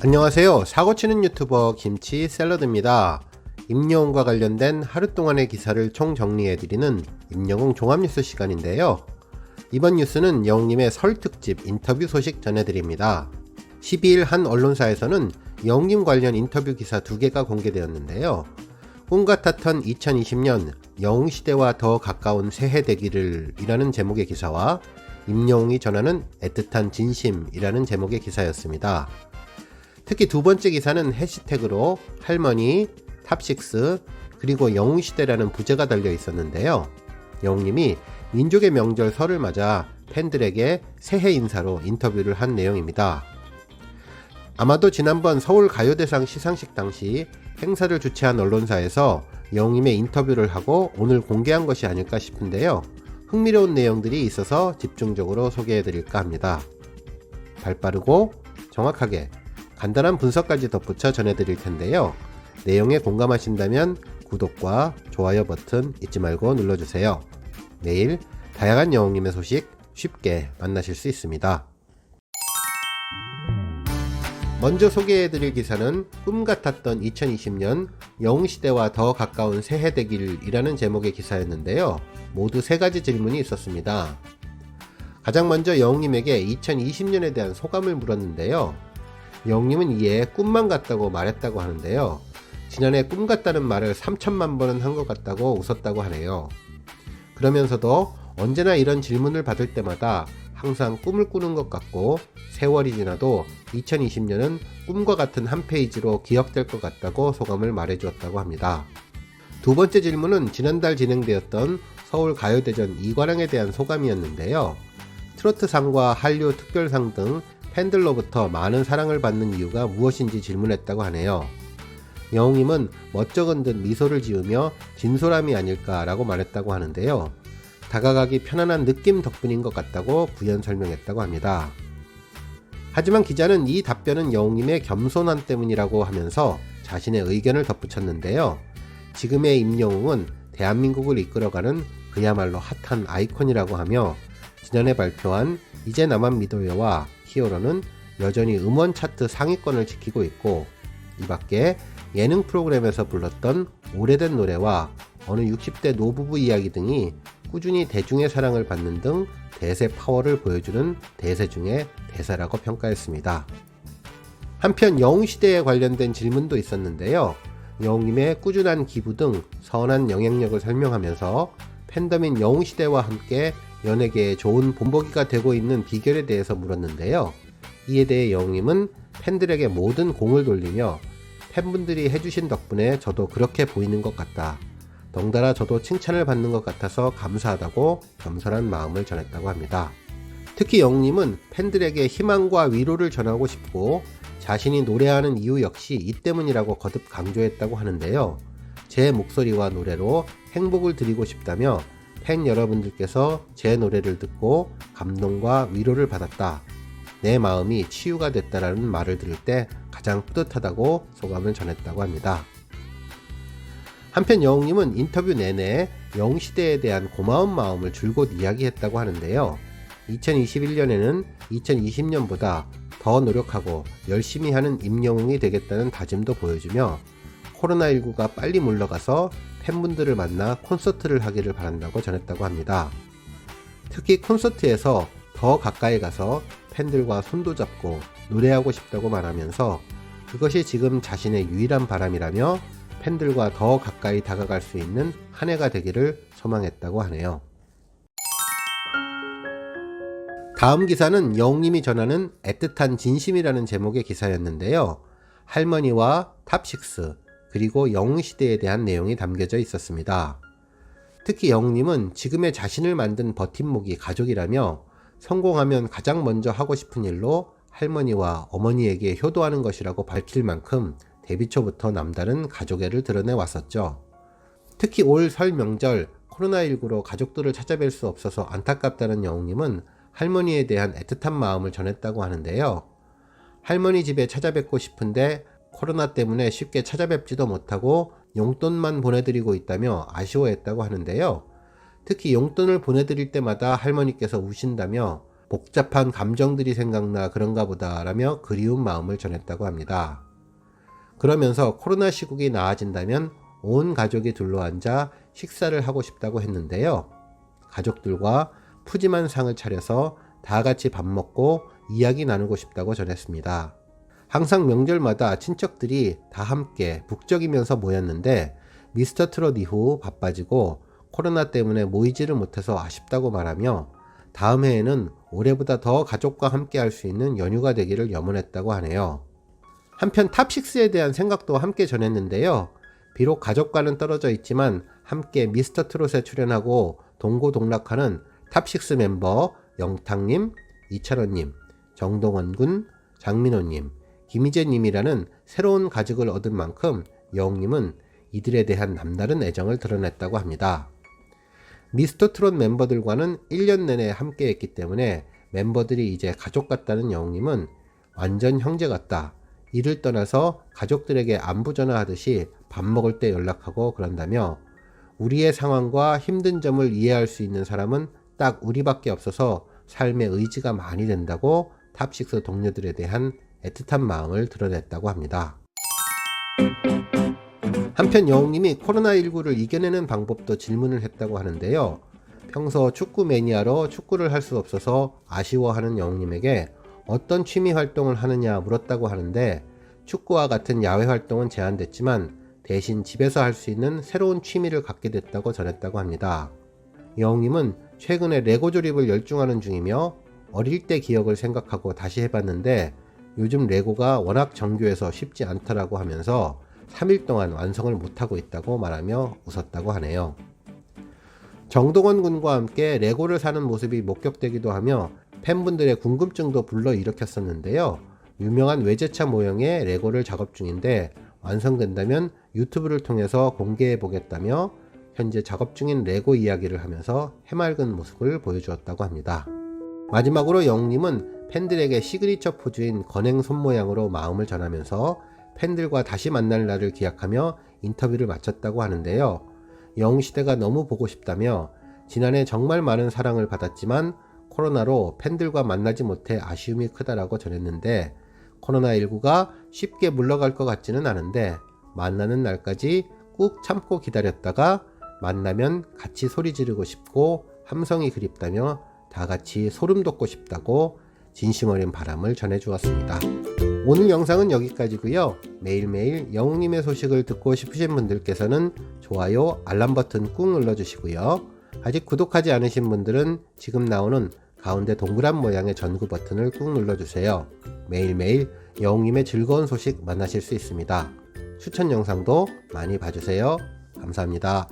안녕하세요. 사고치는 유튜버 김치 샐러드입니다. 임영웅과 관련된 하루 동안의 기사를 총정리해드리는 임영웅 종합뉴스 시간인데요. 이번 뉴스는 영웅님의 설 특집 인터뷰 소식 전해드립니다. 12일 한 언론사에서는 영웅님 관련 인터뷰 기사 2개가 공개되었는데요. 꿈 같았던 2020년 영웅시대와 더 가까운 새해 되기를 이라는 제목의 기사와 임영웅이 전하는 애틋한 진심이라는 제목의 기사였습니다. 특히 두 번째 기사는 해시태그로 할머니, 탑6, 그리고 영웅시대라는 부제가 달려 있었는데요. 영웅님이 민족의 명절 설을 맞아 팬들에게 새해 인사로 인터뷰를 한 내용입니다. 아마도 지난번 서울가요대상 시상식 당시 행사를 주최한 언론사에서 영웅님의 인터뷰를 하고 오늘 공개한 것이 아닐까 싶은데요. 흥미로운 내용들이 있어서 집중적으로 소개해드릴까 합니다. 발빠르고 정확하게 간단한 분석까지 덧붙여 전해드릴 텐데요. 내용에 공감하신다면 구독과 좋아요 버튼 잊지 말고 눌러주세요. 매일 다양한 영웅님의 소식 쉽게 만나실 수 있습니다. 먼저 소개해드릴 기사는 꿈 같았던 2020년 영웅시대와 더 가까운 새해 되기를 제목의 기사였는데요. 모두 3가지 질문이 있었습니다. 가장 먼저 영웅님에게 2020년에 대한 소감을 물었는데요. 영웅님은 이에 꿈만 같다고 말했다고 하는데요. 지난해 꿈 같다는 말을 3천만 번은 한 것 같다고 웃었다고 하네요. 그러면서도 언제나 이런 질문을 받을 때마다 항상 꿈을 꾸는 것 같고 세월이 지나도 2020년은 꿈과 같은 한 페이지로 기억될 것 같다고 소감을 말해주었다고 합니다. 두 번째 질문은 지난달 진행되었던 서울가요대전 2관왕에 대한 소감이었는데요. 트로트상과 한류 특별상 등 팬들로부터 많은 사랑을 받는 이유가 무엇인지 질문했다고 하네요. 영웅님은 멋쩍은 듯 미소를 지으며 진솔함이 아닐까라고 말했다고 하는데요. 다가가기 편안한 느낌 덕분인 것 같다고 부연 설명했다고 합니다. 하지만 기자는 이 답변은 영웅님의 겸손함 때문이라고 하면서 자신의 의견을 덧붙였는데요. 지금의 임영웅은 대한민국을 이끌어가는 그야말로 핫한 아이콘이라고 하며 지난해 발표한 이제 나만 믿어요와 히어로는 여전히 음원 차트 상위권을 지키고 있고 이 밖에 예능 프로그램에서 불렀던 오래된 노래와 어느 60대 노부부 이야기 등이 꾸준히 대중의 사랑을 받는 등 대세 파워를 보여주는 대세 중의 대세라고 평가했습니다. 한편 영웅시대에 관련된 질문도 있었는데요. 영웅님의 꾸준한 기부 등 선한 영향력을 설명하면서 팬덤인 영웅시대와 함께 연예계에 좋은 본보기가 되고 있는 비결에 대해서 물었는데요. 이에 대해 영웅님은 팬들에게 모든 공을 돌리며 팬분들이 해주신 덕분에 저도 그렇게 보이는 것 같다. 덩달아 저도 칭찬을 받는 것 같아서 감사하다고 겸손한 마음을 전했다고 합니다. 특히 영웅님은 팬들에게 희망과 위로를 전하고 싶고 자신이 노래하는 이유 역시 이 때문이라고 거듭 강조했다고 하는데요. 제 목소리와 노래로 행복을 드리고 싶다며 팬 여러분들께서 제 노래를 듣고 감동과 위로를 받았다. 내 마음이 치유가 됐다라는 말을 들을 때 가장 뿌듯하다고 소감을 전했다고 합니다. 한편 영웅님은 인터뷰 내내 영웅시대에 대한 고마운 마음을 줄곧 이야기했다고 하는데요. 2021년에는 2020년보다 더 노력하고 열심히 하는 임영웅이 되겠다는 다짐도 보여주며 코로나19가 빨리 물러가서 팬분들을 만나 콘서트를 하기를 바란다고 전했다고 합니다. 특히 콘서트에서 더 가까이 가서 팬들과 손도 잡고 노래하고 싶다고 말하면서 그것이 지금 자신의 유일한 바람이라며 팬들과 더 가까이 다가갈 수 있는 한 해가 되기를 소망했다고 하네요. 다음 기사는 영웅님이 전하는 애틋한 진심이라는 제목의 기사였는데요. 할머니와 탑6 그리고 영웅시대에 대한 내용이 담겨져 있었습니다. 특히 영웅님은 지금의 자신을 만든 버팀목이 가족이라며 성공하면 가장 먼저 하고 싶은 일로 할머니와 어머니에게 효도하는 것이라고 밝힐 만큼 데뷔 초부터 남다른 가족애를 드러내 왔었죠. 특히 올 설 명절 코로나19로 가족들을 찾아뵐 수 없어서 안타깝다는 영웅님은 할머니에 대한 애틋한 마음을 전했다고 하는데요. 할머니 집에 찾아뵙고 싶은데 코로나 때문에 쉽게 찾아뵙지도 못하고 용돈만 보내드리고 있다며 아쉬워했다고 하는데요. 특히 용돈을 보내드릴 때마다 할머니께서 우신다며 복잡한 감정들이 생각나 그런가 보다 라며 그리운 마음을 전했다고 합니다. 그러면서 코로나 시국이 나아진다면 온 가족이 둘러앉아 식사를 하고 싶다고 했는데요. 가족들과 푸짐한 상을 차려서 다 같이 밥 먹고 이야기 나누고 싶다고 전했습니다. 항상 명절마다 친척들이 다 함께 북적이면서 모였는데 미스터 트롯 이후 바빠지고 코로나 때문에 모이지를 못해서 아쉽다고 말하며 다음 해에는 올해보다 더 가족과 함께 할 수 있는 연휴가 되기를 염원했다고 하네요. 한편 탑6에 대한 생각도 함께 전했는데요. 비록 가족과는 떨어져 있지만 함께 미스터 트롯에 출연하고 동고동락하는 탑6 멤버 영탁님, 이찬원님, 정동원군, 장민호님, 김희재님이라는 새로운 가족을 얻은 만큼 영웅님은 이들에 대한 남다른 애정을 드러냈다고 합니다. 미스터 트롯 멤버들과는 1년 내내 함께 했기 때문에 멤버들이 이제 가족 같다는 영웅님은 완전 형제 같다. 이를 떠나서 가족들에게 안부 전화하듯이 밥 먹을 때 연락하고 그런다며 우리의 상황과 힘든 점을 이해할 수 있는 사람은 딱 우리밖에 없어서 삶의 의지가 많이 된다고 탑6 동료들에 대한 애틋한 마음을 드러냈다고 합니다. 한편 영웅님이 코로나19를 이겨내는 방법도 질문을 했다고 하는데요. 평소 축구 매니아로 축구를 할 수 없어서 아쉬워하는 영웅님에게 어떤 취미 활동을 하느냐 물었다고 하는데 축구와 같은 야외 활동은 제한됐지만 대신 집에서 할 수 있는 새로운 취미를 갖게 됐다고 전했다고 합니다. 영웅님은 최근에 레고 조립을 열중하는 중이며 어릴 때 기억을 생각하고 다시 해봤는데 요즘 레고가 워낙 정교해서 쉽지 않더라고 하면서 3일 동안 완성을 못하고 있다고 말하며 웃었다고 하네요. 정동원 군과 함께 레고를 사는 모습이 목격되기도 하며 팬분들의 궁금증도 불러일으켰었는데요. 유명한 외제차 모형의 레고를 작업 중인데 완성된다면 유튜브를 통해서 공개해 보겠다며 현재 작업 중인 레고 이야기를 하면서 해맑은 모습을 보여주었다고 합니다. 마지막으로 영웅님은 팬들에게 시그니처 포즈인 건행 손 모양으로 마음을 전하면서 팬들과 다시 만날 날을 기약하며 인터뷰를 마쳤다고 하는데요. 영웅시대가 너무 보고 싶다며 지난해 정말 많은 사랑을 받았지만 코로나로 팬들과 만나지 못해 아쉬움이 크다라고 전했는데 코로나19가 쉽게 물러갈 것 같지는 않은데 만나는 날까지 꾹 참고 기다렸다가 만나면 같이 소리 지르고 싶고 함성이 그립다며 다 같이 소름 돋고 싶다고 진심 어린 바람을 전해주었습니다. 오늘 영상은 여기까지고요. 매일매일 영웅님의 소식을 듣고 싶으신 분들께서는 좋아요, 알람 버튼 꾹 눌러주시고요. 아직 구독하지 않으신 분들은 지금 나오는 가운데 동그란 모양의 전구 버튼을 꾹 눌러주세요. 매일매일 영웅님의 즐거운 소식 만나실 수 있습니다. 추천 영상도 많이 봐주세요. 감사합니다.